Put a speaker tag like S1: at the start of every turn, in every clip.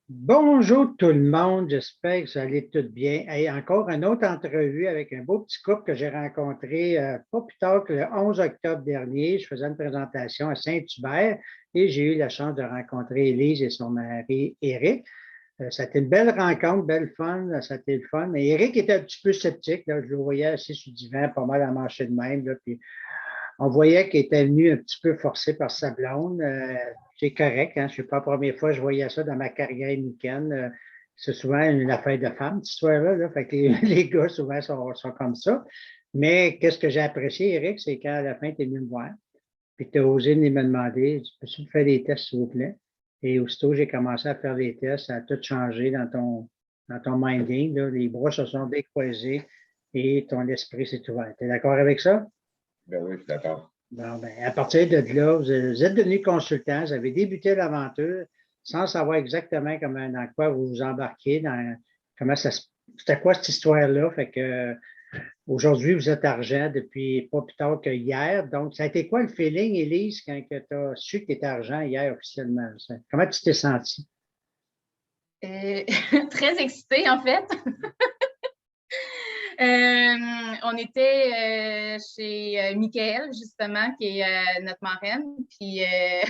S1: Bonjour tout le monde, j'espère que vous allez tous bien. Hey, encore une autre entrevue avec un beau petit couple que j'ai rencontré pas plus tard que le 11 octobre dernier. Je faisais une présentation à Saint-Hubert et j'ai eu la chance de rencontrer Élise et son mari Éric. Ça a été une belle rencontre, belle fun, ça a été le fun. Mais Éric était un petit peu sceptique, là. Je le voyais assis sur le divan, pas mal à marcher de même, là, puis on voyait qu'il était venu un petit peu forcé par sa blonde. C'est correct, hein? Je ne suis pas la première fois que je voyais ça dans ma carrière américaine. C'est souvent une affaire de femme, cette histoire-là. Là. Fait que les gars, souvent, sont comme ça. Mais qu'est-ce que j'ai apprécié, Eric, c'est qu'à la fin, tu es venu me voir. Puis tu as osé venir me demander, peux-tu me faire des tests, s'il vous plaît? Et aussitôt, j'ai commencé à faire des tests. Ça a tout changé dans ton minding. Là. Les bras se sont décroisés et ton esprit s'est ouvert. Tu es d'accord avec ça?
S2: Ben oui, je suis d'accord.
S1: Bon, ben, à partir de là, vous êtes devenu consultant, vous avez débuté l'aventure sans savoir exactement dans quoi vous vous embarquiez, comment c'était quoi cette histoire-là. Fait que aujourd'hui, vous êtes argent depuis pas plus tard que hier. Donc, ça a été quoi le feeling, Élise, quand tu as su que tu étais argent hier officiellement? Comment tu t'es senti?
S3: Très excitée, en fait. On était chez Michael, justement, qui est notre marraine, puis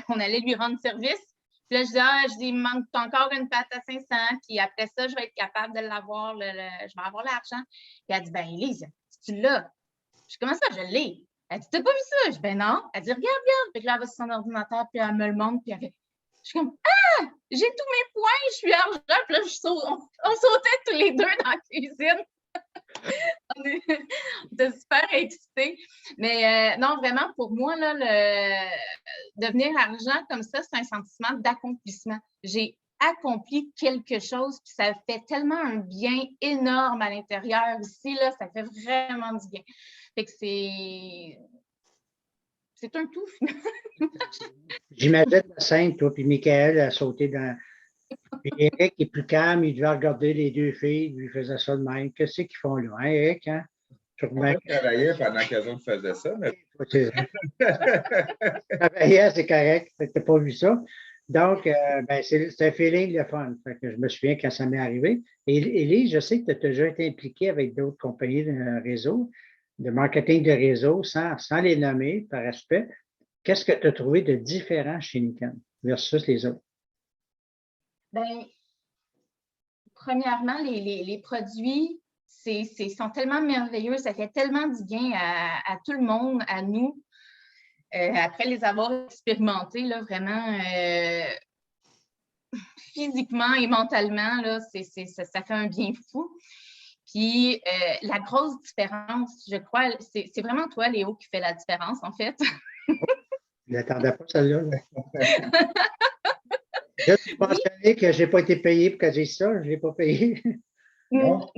S3: on allait lui rendre service. Puis là, je dis, il me manque encore une pâte à 500, puis après ça, je vais être capable de l'avoir, je vais avoir l'argent. Puis elle dit, ben Élise, tu l'as. Je dis, comment ça, je l'ai? Elle dit, t'as pas vu ça? Je dis, ben non. Elle dit, regarde. Puis là, elle va sur son ordinateur, puis elle me le montre, puis elle fait, je suis comme, ah, j'ai tous mes points, je suis argent. Puis là, on sautait tous les deux dans la cuisine. On était super excités. Mais non, vraiment, pour moi, là, devenir argent comme ça, c'est un sentiment d'accomplissement. J'ai accompli quelque chose, puis ça fait tellement un bien énorme à l'intérieur ici, là, ça fait vraiment du bien. Fait que c'est un tout, finalement.
S1: J'imagine la scène, toi, puis Michael a sauté dans. Puis Eric est plus calme, il devait regarder les deux filles, il lui faisait ça de même. Qu'est-ce qu'ils font là, hein, Eric? Hein?
S2: On a travaillé pendant que les autres faisaient ça, mais.
S1: C'est correct, tu n'as pas vu ça. Donc, ben, c'est un feeling de fun. Fait que je me souviens quand ça m'est arrivé. Et Élise, je sais que tu as déjà été impliquée avec d'autres compagnies de réseau, de marketing de réseau, sans les nommer par respect. Qu'est-ce que tu as trouvé de différent chez Nikon versus les autres?
S3: Bien, premièrement, les produits sont tellement merveilleux, ça fait tellement du bien à tout le monde, à nous. Après les avoir expérimentés, là, vraiment physiquement et mentalement, là, ça fait un bien fou. Puis la grosse différence, je crois, c'est vraiment toi, Léo, qui fait la différence, en fait.
S1: Je n'attendais pas celle-là. Je suis mentionné que je n'ai pas été payé pour que j'ai ça, je ne l'ai pas payé.
S3: Non,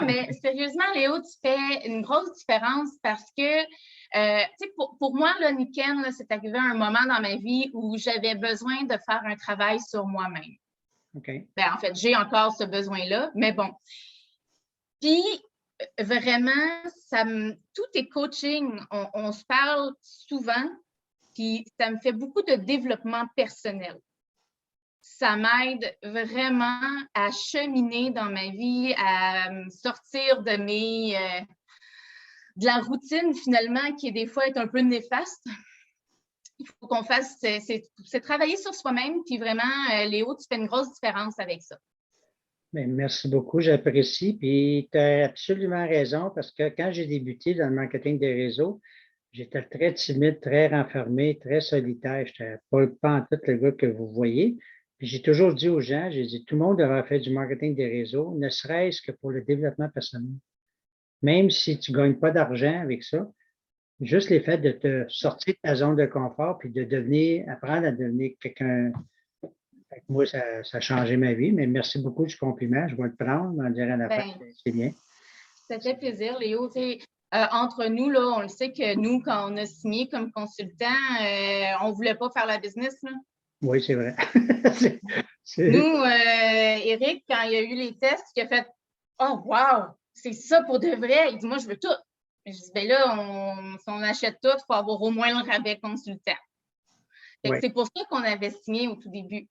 S3: mais sérieusement, Léo, tu fais une grosse différence parce que, tu sais, pour moi, là, Niken, là, c'est arrivé à un moment dans ma vie où j'avais besoin de faire un travail sur moi-même.
S1: Okay.
S3: Ben, en fait, j'ai encore ce besoin-là, mais bon. Puis, vraiment, tout est coaching. On se parle souvent, puis ça me fait beaucoup de développement personnel. Ça m'aide vraiment à cheminer dans ma vie, à sortir de la routine finalement qui des fois est un peu néfaste. Il faut qu'on fasse, c'est travailler sur soi-même, puis vraiment, Léo, tu fais une grosse différence avec ça.
S1: Bien, merci beaucoup, j'apprécie. Puis tu as absolument raison parce que quand j'ai débuté dans le marketing des réseaux, j'étais très timide, très renfermé, très solitaire. Je n'étais pas en tout le gars que vous voyez. Puis j'ai toujours dit aux gens, j'ai dit, tout le monde devrait faire du marketing des réseaux, ne serait-ce que pour le développement personnel. Même si tu ne gagnes pas d'argent avec ça, juste le fait de te sortir de ta zone de confort puis apprendre à devenir quelqu'un. Moi, ça a changé ma vie, mais merci beaucoup du compliment. Je vais le prendre, en dire à la fin. C'est bien.
S3: Ça fait plaisir, Léo. Entre nous, là, on le sait que nous, quand on a signé comme consultant, on ne voulait pas faire la business. Là.
S1: Oui, c'est vrai.
S3: Nous, Eric, quand il y a eu les tests, il a fait « Oh, wow! C'est ça pour de vrai! » Il dit « Moi, je veux tout. » Je dis « Ben là, si on achète tout, il faut avoir au moins le rabais consultant. »
S1: Ouais,
S3: C'est pour ça qu'on avait signé au tout début.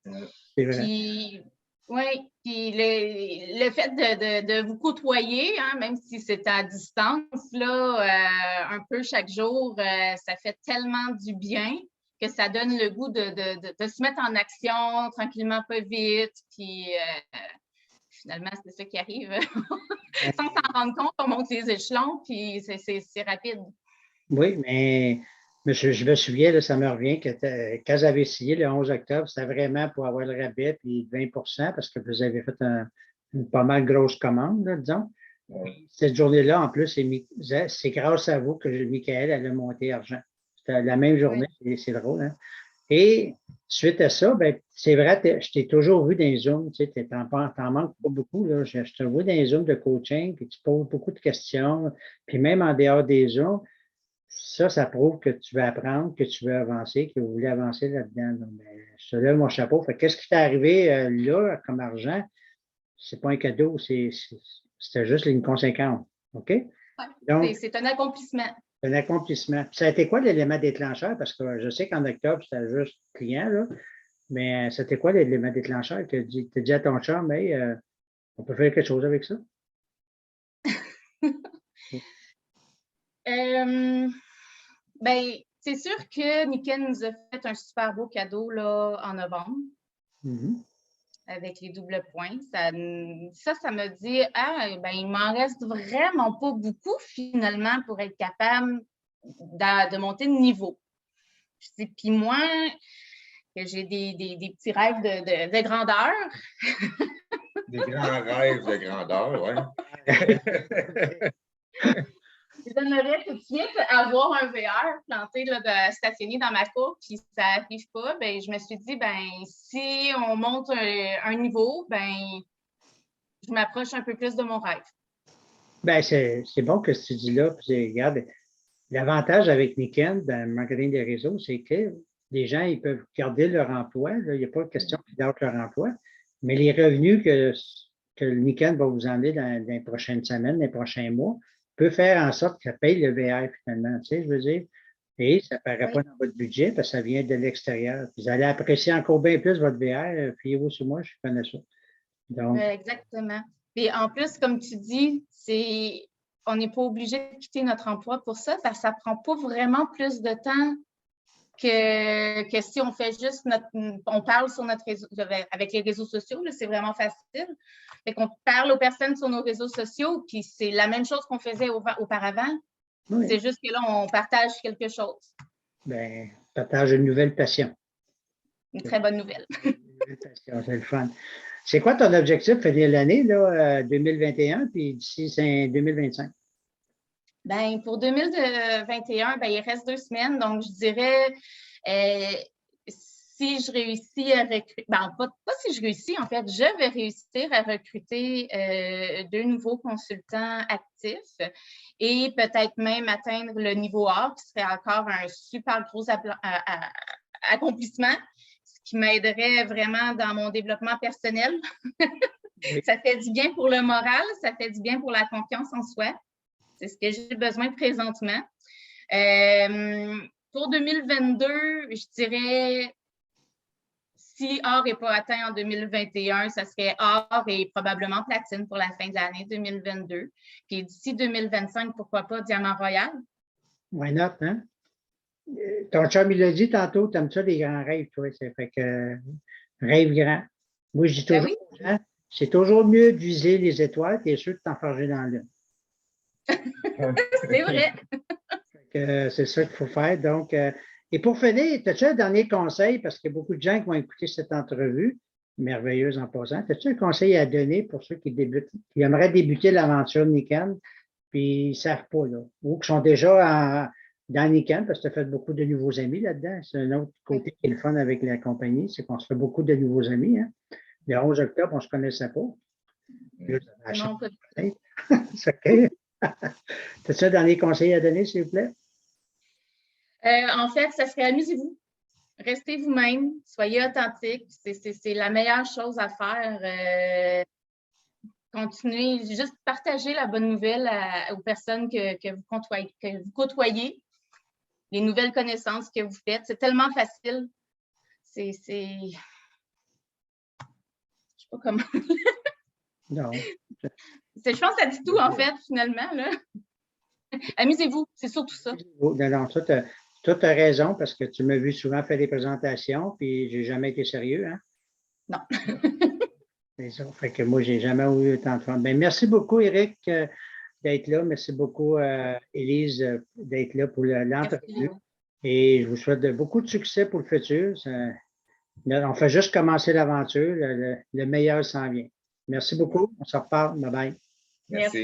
S1: c'est vrai.
S3: Puis, oui, puis le fait de vous côtoyer, hein, même si c'est à distance, là, un peu chaque jour, ça fait tellement du bien que ça donne le goût de se mettre en action tranquillement, pas vite. Puis finalement, c'est ça qui arrive. Sans s'en rendre compte, on monte les échelons, puis c'est rapide.
S1: Oui, mais je me souviens, là, ça me revient que quand j'avais signé le 11 octobre, c'était vraiment pour avoir le rabais puis 20 parce que vous avez fait une pas mal grosse commande, là, disons.
S2: Ouais.
S1: Cette journée-là, en plus, c'est grâce à vous que Michael elle a monté argent. C'était la même journée, c'est drôle, hein? Et suite à ça, ben, c'est vrai, je t'ai toujours vu dans les Zooms, tu sais, t'en manques pas beaucoup, là. Je te vois dans les Zooms de coaching, puis tu poses beaucoup de questions, puis même en dehors des Zooms, ça prouve que tu veux apprendre, que tu veux avancer, que vous voulez avancer là-dedans. Donc, ben, je te lève mon chapeau. Fait qu'est-ce qui t'est arrivé là comme argent? C'est pas un cadeau, c'était juste une conséquence. OK? Donc,
S3: C'est un accomplissement.
S1: c'est un accomplissement. Puis ça a été quoi l'élément déclencheur? Parce que je sais qu'en octobre, c'était juste client, là. Mais c'était quoi l'élément déclencheur? Tu as dit à ton chum, hey, on peut faire quelque chose avec ça?
S3: Ben, c'est sûr que Niken nous a fait un super beau cadeau là, en novembre avec les doubles points. Ça me dit, ah, ben, il m'en reste vraiment pas beaucoup finalement pour être capable de monter de niveau. Puis moi, que j'ai des petits rêves de grandeur.
S2: Des grands rêves de grandeur, oui.
S3: J'aimerais tout de suite avoir un VR planté là, stationné dans ma cour, puis ça n'arrive pas. Ben, je me suis dit, ben, si on monte un niveau, ben, je m'approche un peu plus de mon rêve.
S1: Ben, c'est bon que tu dis là. Puis, regarde, l'avantage avec Niken, dans le marketing des réseaux, c'est que les gens ils peuvent garder leur emploi. Là. Il n'y a pas de question qu'ils gardent leur emploi. Mais les revenus que le Niken va vous emmener dans les prochaines semaines, dans les prochains mois, peut faire en sorte que ça paye le VR finalement. Tu sais, je veux dire. Et ça ne paraît pas dans votre budget parce que ça vient de l'extérieur. Vous allez apprécier encore bien plus votre VR. Fiez-vous sur moi, je connais ça. Donc,
S3: Exactement. Et en plus, comme tu dis, on n'est pas obligé de quitter notre emploi pour ça, parce que ça ne prend pas vraiment plus de temps que si on fait juste on parle sur notre réseau, avec les réseaux sociaux, c'est vraiment facile. Fait qu'on parle aux personnes sur nos réseaux sociaux, puis c'est la même chose qu'on faisait auparavant.
S1: oui.
S3: C'est juste que là, on partage quelque chose.
S1: Ben, partage une nouvelle passion.
S3: Une très bonne nouvelle.
S1: Une nouvelle passion, c'est le fun. C'est quoi ton objectif finir l'année, là, 2021, puis d'ici 2025?
S3: Ben, pour 2021, ben, il reste 2 semaines, donc je dirais si je réussis à recruter, ben, pas si je réussis, en fait, je vais réussir à recruter 2 nouveaux consultants actifs et peut-être même atteindre le niveau A, qui serait encore un super gros accomplissement, ce qui m'aiderait vraiment dans mon développement personnel.
S1: Oui.
S3: Ça fait du bien pour le moral, ça fait du bien pour la confiance en soi. C'est ce que j'ai besoin présentement. Pour 2022, je dirais, si or n'est pas atteint en 2021, ça serait or et probablement platine pour la fin de l'année 2022. Puis d'ici 2025, pourquoi pas diamant royal?
S1: Why not, hein? Ton chum, il l'a dit tantôt, tu aimes ça les grands rêves, toi. Ça fait que rêve grand. Moi, je dis toujours aux gens, c'est toujours mieux de viser les étoiles que sûr de t'enfarger dans l'une.
S3: C'est vrai.
S1: C'est ça qu'il faut faire. Donc, et pour finir, as-tu un dernier conseil, parce qu'il y a beaucoup de gens qui vont écouter cette entrevue, merveilleuse en passant, as-tu un conseil à donner pour ceux qui débutent, qui aimeraient débuter l'aventure Niken, puis ils ne savent pas, là, ou qui sont déjà dans Niken, parce que tu as fait beaucoup de nouveaux amis là-dedans. C'est un autre côté qui est le fun avec la compagnie, c'est qu'on se fait beaucoup de nouveaux amis. Hein. Le 11 octobre, on ne se connaissait pas.
S3: Non, pas
S1: c'est OK. As-tu un dernier conseil à donner, s'il vous plaît?
S3: En fait, ça serait amusez-vous. Restez vous-même, soyez authentique. C'est la meilleure chose à faire. Continuez, juste partager la bonne nouvelle aux personnes que vous côtoyez, les nouvelles connaissances que vous faites. C'est tellement facile Je sais pas comment.
S1: Non.
S3: Je pense que ça dit tout, en fait, finalement, là. Amusez-vous, c'est surtout ça.
S1: Non, tu as raison parce que tu m'as vu souvent faire des présentations, puis j'ai jamais été sérieux, hein?
S3: Non.
S1: C'est ça. Fait que moi, j'ai jamais eu autant de fun. Ben, merci beaucoup, Éric, d'être là. Merci beaucoup, Élise, d'être là pour l'entrevue. Et je vous souhaite beaucoup de succès pour le futur. On fait juste commencer l'aventure. Le meilleur s'en vient. Merci beaucoup. On se reparle. Bye bye.
S2: Merci.